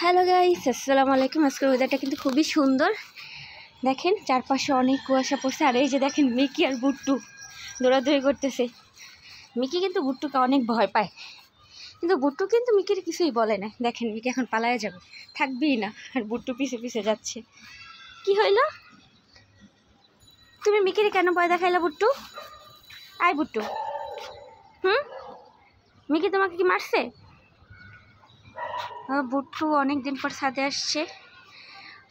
Hello guys, আসসালামু আলাইকুম। আজকের ওয়েদারটা কিন্তু খুবই সুন্দর। দেখেন চারপাশে অনেক কুয়াশা পড়ছে। আর এই যে দেখেন মিকি আর বুট্টু দৌড়াদৌড়ি করতেছে। মিকি কিন্তু বুট্টুকে অনেক ভয় পায়, কিন্তু বুট্টু কিন্তু মিকির কিছুই বলে না। দেখেন মিকি এখন পালায়ে যাবে, থাকবেই না। আর বুট্টু পিছে পিছে যাচ্ছে। কি হইল? তুমি মিকির কেন ভয় দেখাইলা বুট্টু? আয় বুট্টু। মিকি তোমাকে কি মারছে? বুট্টু অনেক দিন পর ছাদে আসছে।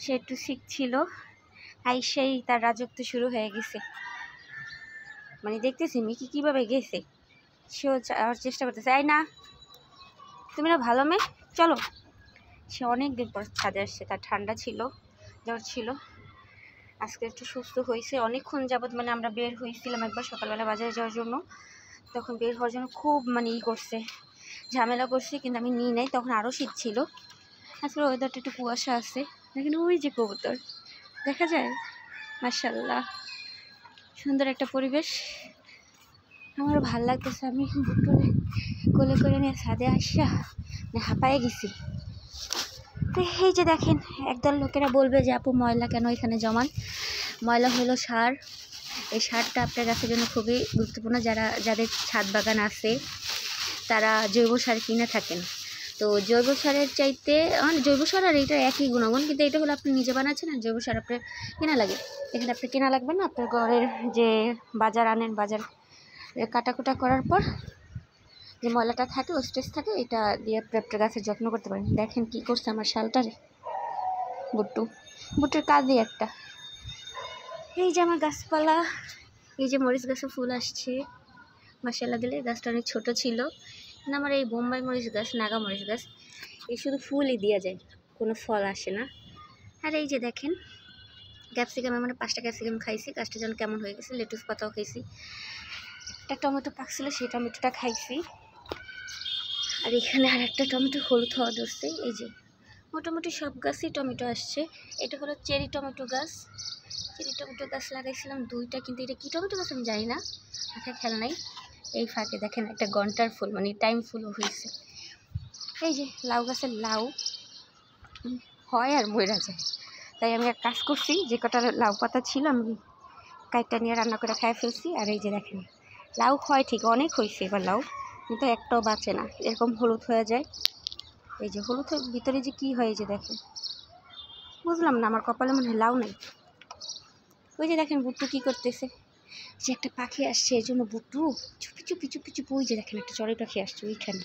সে একটু শিখছিল, আইসেই তার রাজত্ব শুরু হয়ে গেছে। মানে দেখতেছি মিকি কীভাবে গেছে, সেও যাওয়ার চেষ্টা করতেছে। আই না, তুমি না ভালো মেয়ে, চলো। সে অনেক দিন পর ছাদে আসছে। তার ঠান্ডা ছিল, জ্বর ছিল। আজকে একটু সুস্থ হয়েছে। অনেকক্ষণ যাবৎ মানে আমরা বের হয়েছিলাম একবার সকালবেলা বাজারে যাওয়ার জন্য। তখন বের হওয়ার জন্য খুব মানে করছে, ঝামেলা করছে, কিন্তু আমি নিই নাই। তখন আরও শীত ছিল। আজকে ওয়েদারটা একটু কুয়াশা আছে। দেখেন ওই যে কবুতর দেখা যায়। মাশাআল্লাহ, সুন্দর একটা পরিবেশ। আমারও ভাল লাগতেছে। আমি বুটুরে কোলে করে নিয়ে ছাদে আসা হাঁপায়ে গেছি। তো এই যে দেখেন, একদল লোকেরা বলবে যে আপু ময়লা কেন এখানে জমান। ময়লা হলো সার। এই সারটা আপনার গাছের জন্য খুবই গুরুত্বপূর্ণ। যাদের ছাদ বাগান আছে তারা জৈব সার কিনে থাকেন। তো জৈব সারের চাইতে জৈব সার আর এইটা একই গুণাগুণ, কিন্তু এটা হলো আপনি নিজে বানাচ্ছেন। আর জৈব সার আপনার কেনা লাগে। এখানে আপনি কেনা লাগবে না। আপনার ঘরের যে বাজার আনেন, বাজার কাটাকুটা করার পর যে ময়লাটা থাকে, ওস্টেজ থাকে, এটা দিয়ে আপনি আপনার গাছের যত্ন করতে পারেন। দেখেন কি করছে আমার শালটারে বুট্টুর কাজই একটা। এই যে আমার গাছপালা, এই যে মরিচ গাছে ফুল আসছে মাশাআল্লাহ দিলে। গাছটা অনেক ছোটো ছিল। আমার এই বোম্বাই মরিচ গাছ, নাগা মরিচ গাছ, এই শুধু ফুলই দিয়ে যায়, কোনো ফল আসে না। আর এই যে দেখেন ক্যাপসিকাম, মানে 5টা ক্যাপসিকাম খাইছি। গাছটা যেন কেমন হয়ে গেছে। লেটুস পাতাও খাইছি। একটা টমেটো পাকছিল, সেই টমেটোটা খাইছি। আর এখানে আর একটা টমেটো হলুদ হওয়া ধরছে। এই যে মোটামুটি সব গাছই টমেটো আসছে। এটা হলো চেরি টমেটো গাছ। চেরি টমেটো গাছ লাগাইছিলাম 2টা, কিন্তু এটা কী টমেটো গাছ আমি জানি না, মাথায় খেয়াল নাই। এই ফাঁকে দেখেন একটা ঘন্টার ফুল, মানে টাইম ফুলও হয়েছে। এই যে লাউ গাছের লাউ হয় আর মরে যায়। তাই আমি এক কাজ করছি, যে কটা লাউ পাতা ছিল আমি কাইটটা নিয়ে রান্না করে খেয়ে ফেলছি। আর এই যে দেখেন লাউ হয় ঠিক, অনেক হয়েছে এবার লাউ, কিন্তু একটাও বাঁচে না, এরকম হলুদ হয়ে যায়। এই যে হলুদের ভিতরে যে কি হয়, এই যে দেখেন, বুঝলাম না, আমার কপালে মনে হয় লাউ নেই। ওই যে দেখেন বুট্টু কি করতেছে, যে একটা পাখি আসছে, এই জন্য বুট্টু চুপি চুপি চুপি চুপি। ওই যে দেখেন একটা চড়ুই পাখি আসছে ওইখানে।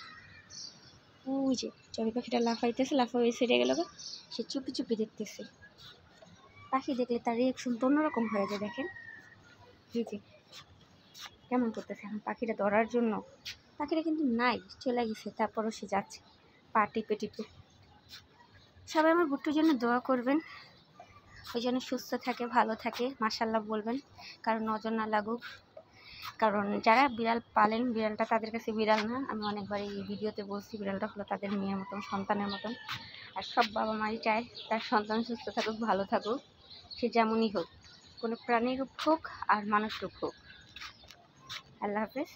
ওই যে চড়ুই পাখিটা লাফাইতেছে, লাফাই সেরে গেল। সে চুপি চুপি দেখতেছে। পাখি দেখলে তার রিয়াকশন তো অন্যরকম হয়ে যায়। দেখেন জি জি কেমন করতেছে এখন পাখিটা ধরার জন্য। পাখিটা কিন্তু নাই, চলে গেছে। তারপরও সে যাচ্ছে পা টিপে টিপে। সবাই আমার বুট্টুর জন্য দোয়া করবেন, ওই জন্য সুস্থ থাকে, ভালো থাকে, মাশাআল্লাহ বলবেন, কারণ নজর না লাগুক। কারণ যারা বিড়াল পালেন, বিড়ালটা তাদের কাছে বিড়াল না। আমি অনেকবার এই ভিডিওতে বলছি, বিড়ালটা হলো তাদের মেয়ের মতন, সন্তানের মতন। আর সব বাবা মাই চায় তার সন্তান সুস্থ থাকুক, ভালো থাকুক, সে যেমনই হোক, কোনো প্রাণীর রূপ হোক আর মানুষ রূপ হোক। আল্লাহ হাফেজ।